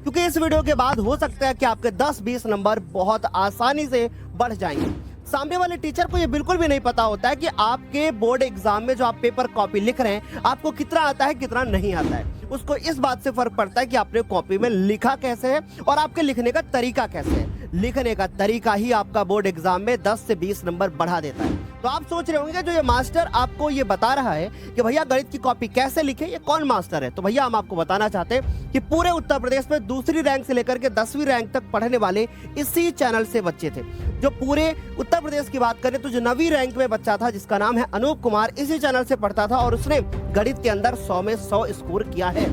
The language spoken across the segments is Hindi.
क्योंकि इस वीडियो के बाद हो सकता है कि आपके 10-20 नंबर बहुत आसानी से बढ़ जाएंगे। सामने वाले टीचर को ये बिल्कुल भी नहीं पता होता है कि आपके बोर्ड एग्जाम में जो आप पेपर कॉपी लिख रहे हैं आपको कितना आता है कितना नहीं आता है। उसको इस बात से फर्क पड़ता है कि आपने कॉपी में लिखा कैसे है और आपके लिखने का तरीका कैसे है। लिखने का तरीका ही आपका बोर्ड एग्जाम में 10 से 20 नंबर बढ़ा देता है। तो आप सोच रहे होंगे जो ये मास्टर आपको ये बता रहा है कि भैया गणित की कॉपी कैसे लिखे, ये कौन मास्टर है? तो भैया हम आपको बताना चाहते हैं कि पूरे उत्तर प्रदेश में दूसरी रैंक से लेकर के 10वीं रैंक तक पढ़ने वाले इसी चैनल से बच्चे थे। जो पूरे उत्तर प्रदेश की बात करें तो जो 9वीं रैंक में बच्चा था जिसका नाम है अनूप कुमार, इसी चैनल से पढ़ता था और उसने गणित के अंदर 100 में 100 स्कोर किया है।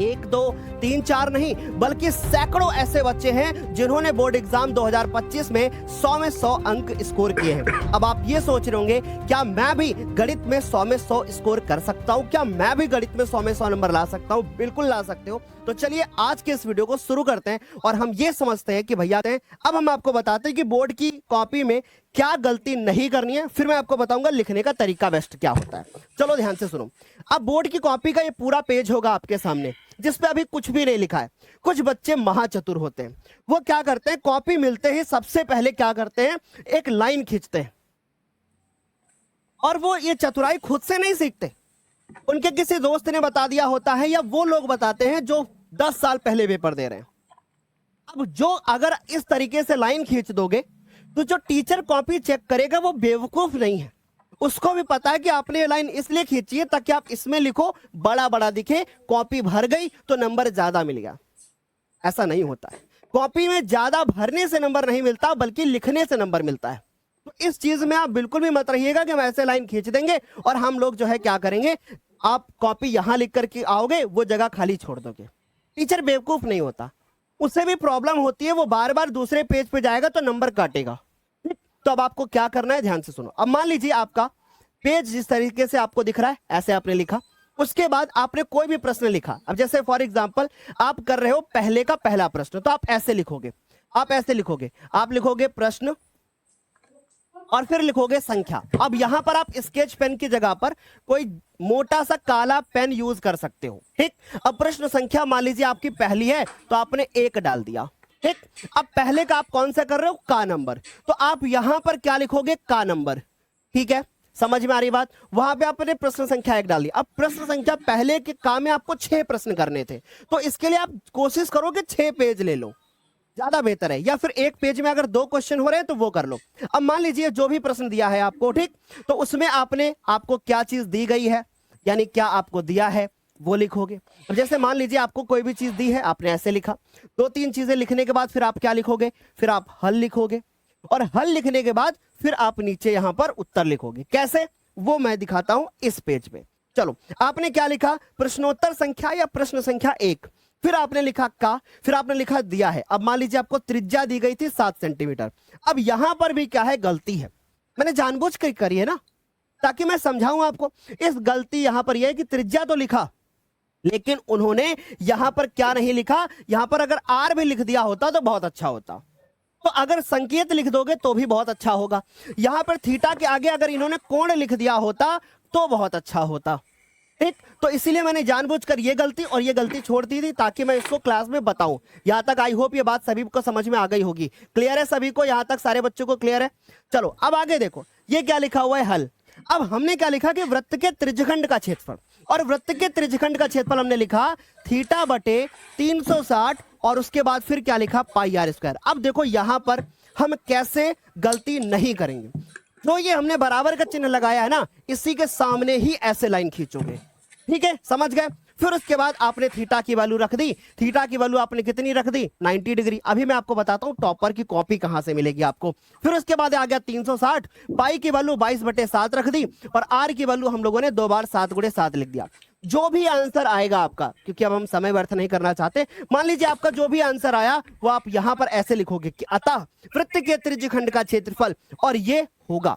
1, 2, 3, 4 नहीं बल्कि सैकड़ों ऐसे बच्चे हैं जिन्होंने बोर्ड एग्जाम 2025 में 100 में 100 अंक स्कोर किए हैं। अब आप ये सोच रहे होंगे क्या मैं भी गणित में 100 में 100 स्कोर कर सकता हूं? क्या मैं भी गणित में 100 में 100 नंबर ला सकता हूं? बिल्कुल ला सकते हो। तो चलिए आज के इस वीडियो को शुरू करते हैं और हम ये समझते हैं कि भैया अब हम आपको बताते हैं कि बोर्ड की कॉपी में क्या गलती नहीं करनी है, फिर मैं आपको बताऊंगा लिखने का तरीका बेस्ट क्या होता है। चलो ध्यान से सुनो। अब बोर्ड की कॉपी का ये पूरा पेज होगा आपके सामने जिसपे अभी कुछ भी नहीं लिखा है। कुछ बच्चे महाचतुर होते हैं, वो क्या करते हैं, कॉपी मिलते ही सबसे पहले क्या करते हैं, एक लाइन खींचते हैं। और वो ये चतुराई खुद से नहीं सीखते, उनके किसी दोस्त ने बता दिया होता है या वो लोग बताते हैं जो 10 साल पहले पेपर दे रहे हैं। अब जो अगर इस तरीके से लाइन खींच दोगे तो जो टीचर कॉपी चेक करेगा वो बेवकूफ नहीं है, उसको भी पता है कि आपने ये लाइन इसलिए खींची है ताकि आप इसमें लिखो, बड़ा बड़ा दिखे, कॉपी भर गई तो नंबर ज्यादा मिल गया। ऐसा नहीं होता है। कॉपी में ज्यादा भरने से नंबर नहीं मिलता बल्कि लिखने से नंबर मिलता है। तो इस चीज में आप बिल्कुल भी मत रहिएगा कि हम ऐसे लाइन खींच देंगे और हम लोग जो है क्या करेंगे, आप कॉपी यहां लिख करके आओगे, वो जगह खाली छोड़ दोगे। टीचर बेवकूफ नहीं होता, उससे भी प्रॉब्लम होती है, वो बार बार दूसरे पेज पे जाएगा तो नंबर काटेगा। तो अब आपको क्या करना है, ध्यान से सुनो। अब मान लीजिए आपका पेज जिस तरीके से आपको दिख रहा है ऐसे आपने लिखा, उसके बाद आपने कोई भी प्रश्न लिखा। अब जैसे फॉर एग्जांपल आप कर रहे हो पहले का पहला प्रश्न, तो आप ऐसे लिखोगे, आप ऐसे लिखोगे, आप लिखोगे प्रश्न और फिर लिखोगे संख्या। अब यहां पर आप स्केच पेन की जगह पर कोई मोटा सा काला पेन यूज कर सकते हो, ठीक। अब प्रश्न संख्या मान लीजिए आपकी पहली है तो आपने 1 डाल दिया, ठीक। अब पहले का आप कौन सा कर रहे हो, का नंबर, तो आप यहां पर क्या लिखोगे, का नंबर, ठीक है। समझ में आ रही बात? वहां पे आपने प्रश्न संख्या 1 डाल दी। अब प्रश्न संख्या पहले के का में आपको 6 प्रश्न करने थे, तो इसके लिए आप कोशिश करो कि 6 पेज ले लो, ज्यादा बेहतर है। या फिर एक पेज में अगर 2 क्वेश्चन हो रहे हैं तो वो कर लो। अब मान लीजिए जो भी प्रश्न दिया है आपको, ठीक, तो उसमें आपको क्या चीज दी गई है, यानी क्या आपको दिया है वो लिखोगे। अब जैसे मान लीजिए आपको कोई भी चीज दी है, आपने ऐसे लिखा, 2-3 चीजें लिखने के बाद फिर आप क्या लिखोगे, फिर आप हल लिखोगे और हल लिखने के बाद फिर आप नीचे यहां पर उत्तर लिखोगे। कैसे, वो मैं दिखाता हूं इस पेज पे। चलो, आपने क्या लिखा, प्रश्नोत्तर संख्या या प्रश्न संख्या 1, फिर आपने लिखा का, फिर आपने लिखा दिया है। अब मान लीजिए आपको त्रिज्या दी गई थी 7 सेंटीमीटर। अब यहां पर भी क्या है, गलती है, मैंने जानबूझ कर करी है ना, ताकि मैं समझाऊं आपको। इस गलती यहां पर यह है कि त्रिज्या तो लिखा लेकिन उन्होंने यहां पर क्या नहीं लिखा, यहां पर अगर आर भी लिख दिया होता तो बहुत अच्छा होता, तो अगर संकेत लिख दोगे तो भी बहुत अच्छा होगा। यहां पर थीटा के आगे अगर इन्होंने कोण लिख दिया होता तो बहुत अच्छा होता, ठीक। तो इसीलिए मैंने जानबूझकर ये गलती और ये गलती छोड़ दी थी ताकि मैं इसको क्लास में बताऊं। यहां तक आई होप ये बात सभी को समझ में आ गई होगी। क्लियर है सभी को? यहां तक सारे बच्चों को क्लियर है? चलो अब आगे देखो, ये क्या लिखा हुआ है, हल। अब हमने क्या लिखा कि वृत्त के त्रिज्यखंड का क्षेत्रफल, और वृत्त के त्रिज्यखंड का क्षेत्रफल हमने लिखा थीटा बटे 360 और उसके बाद फिर क्या लिखा, पाई आर स्क्वायर। अब देखो यहां पर हम कैसे गलती नहीं करेंगे। जो ये हमने बराबर का चिन्ह लगाया है ना, इसी के सामने ही ऐसे लाइन खींचोगे, ठीक है, समझ गए। फिर उसके बाद आपने थीटा की वैल्यू रख दी। थीटा की वैल्यू आपने कितनी रख दी, 90 डिग्री। अभी मैं आपको बताता हूं टॉपर की कॉपी कहां से मिलेगी आपको। फिर उसके बाद आ गया 360, पाई की वैल्यू 22/7 रख दी और आर की वैल्यू हम लोगों ने 2 बार 7x7 लिख दिया। जो भी आंसर आएगा आपका, क्योंकि अब हम समय व्यर्थ नहीं करना चाहते, मान लीजिए आपका जो भी आंसर आया वो आप यहां पर ऐसे लिखोगे कि अतः वृत्त के त्रिज्यखंड का क्षेत्रफल, और ये होगा,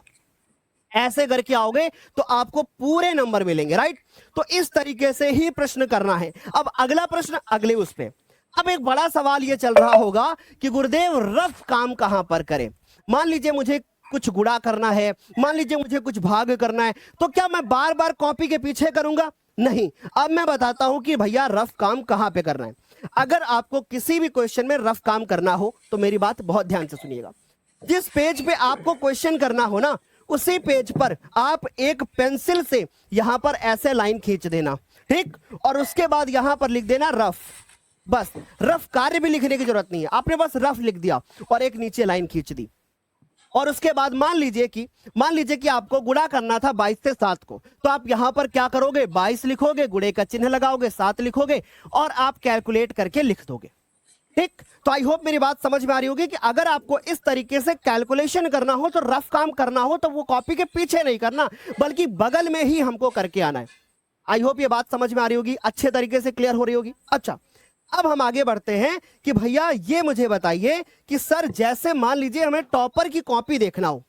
ऐसे करके आओगे तो आपको पूरे नंबर मिलेंगे, राइट। तो इस तरीके से ही प्रश्न करना है। अब अगला प्रश्न अगले उस पे। अब एक बड़ा सवाल ये चल रहा होगा कि गुरुदेव रफ काम कहां पर करें। मान लीजिए मुझे कुछ गुणा करना है, मान लीजिए मुझे कुछ भाग करना है, तो क्या मैं बार बार कॉपी के पीछे करूंगा? नहीं। अब मैं बताता हूं कि भैया रफ काम कहां पे करना है। अगर आपको किसी भी क्वेश्चन में रफ काम करना हो तो मेरी बात बहुत ध्यान से सुनिएगा। जिस पेज पे आपको क्वेश्चन करना हो ना, उसी पेज पर आप एक पेंसिल से यहां पर ऐसे लाइन खींच देना, ठीक, और उसके बाद यहां पर लिख देना रफ। बस, रफ कार्य भी लिखने की जरूरत नहीं है, आपने बस रफ लिख दिया और एक नीचे लाइन खींच दी। और उसके बाद मान लीजिए कि आपको गुणा करना था 22 से 7 को, तो आप यहां पर क्या करोगे, 22 लिखोगे, गुणे का चिन्ह लगाओगे, 7 लिखोगे और आप कैलकुलेट करके लिख दोगे। ठीक, तो आई होप मेरी बात समझ में आ रही होगी कि अगर आपको इस तरीके से कैलकुलेशन करना हो, तो रफ काम करना हो, तो वो कॉपी के पीछे नहीं करना बल्कि बगल में ही हमको करके आना है। आई होप ये बात समझ में आ रही होगी, अच्छे तरीके से क्लियर हो रही होगी। अच्छा, अब हम आगे बढ़ते हैं कि भैया ये मुझे बताइए कि सर जैसे मान लीजिए हमें टॉपर की कॉपी देखना हो,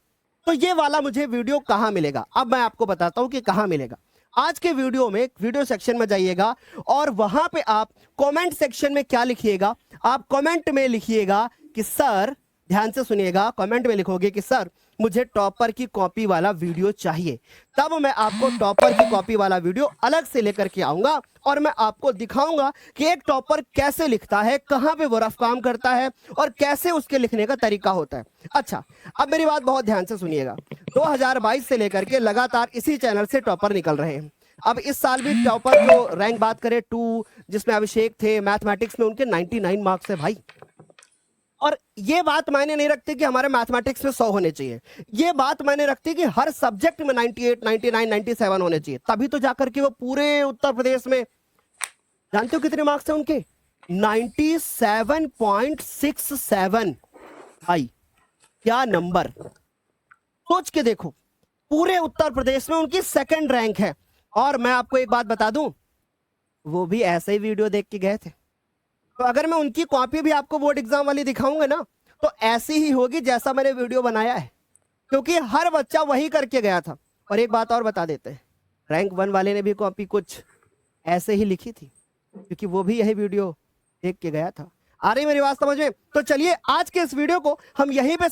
तो ये वाला मुझे वीडियो कहां मिलेगा। अब मैं आपको बताता हूं कि कहां मिलेगा। आज के वीडियो में वीडियो सेक्शन में जाइएगा और वहां पे आप कमेंट सेक्शन में क्या लिखिएगा, आप कमेंट में लिखिएगा कि सर, ध्यान से सुनिएगा, कमेंट में लिखोगे कि सर मुझे टॉपर की कॉपी वाला वीडियो चाहिए। तब मैं आपको टॉपर की कॉपी वाला वीडियो अलग से लेकर के आऊंगा और मैं आपको दिखाऊंगा कि एक टॉपर कैसे लिखता है, कहां पे वो रफ काम करता है और कैसे उसके लिखने का तरीका होता है। अच्छा, अब मेरी बात बहुत ध्यान से सुनिएगा। 2022 से लेकर के लगातार इसी चैनल से टॉपर निकल रहे हैं। अब इस साल भी टॉपर जो रैंक बात करें 2, जिसमें अभिषेक थे, मैथमेटिक्स में उनके 99 मार्क्स है भाई। और ये बात मायने नहीं रखती कि हमारे मैथमेटिक्स में 100 होने चाहिए, ये बात मायने रखती है कि हर सब्जेक्ट में 98, 99, 97 होने चाहिए, तभी तो जाकर के वो पूरे उत्तर प्रदेश में, जानते हो कितने मार्क्स हैं उनके, 97.67। भाई क्या नंबर, सोच के देखो, पूरे उत्तर प्रदेश में उनकी 2nd रैंक है। और मैं आपको एक बात बता दूं, वो भी ऐसे ही वीडियो देख के गए थे। तो अगर मैं उनकी कॉपी भी आपको बोर्ड एग्जाम वाली दिखाऊंगा ना, तो ऐसी ही होगी जैसा मैंने वीडियो बनाया है, क्योंकि हर बच्चा वही करके गया था। और एक बात और बता देते हैं, रैंक 1 वाले ने भी कॉपी कुछ ऐसे ही लिखी थी, क्योंकि वो भी यही वीडियो देख के गया था। आ रही मेरी बात समझ में? तो चलिए आज के इस वीडियो को हम यहीं पे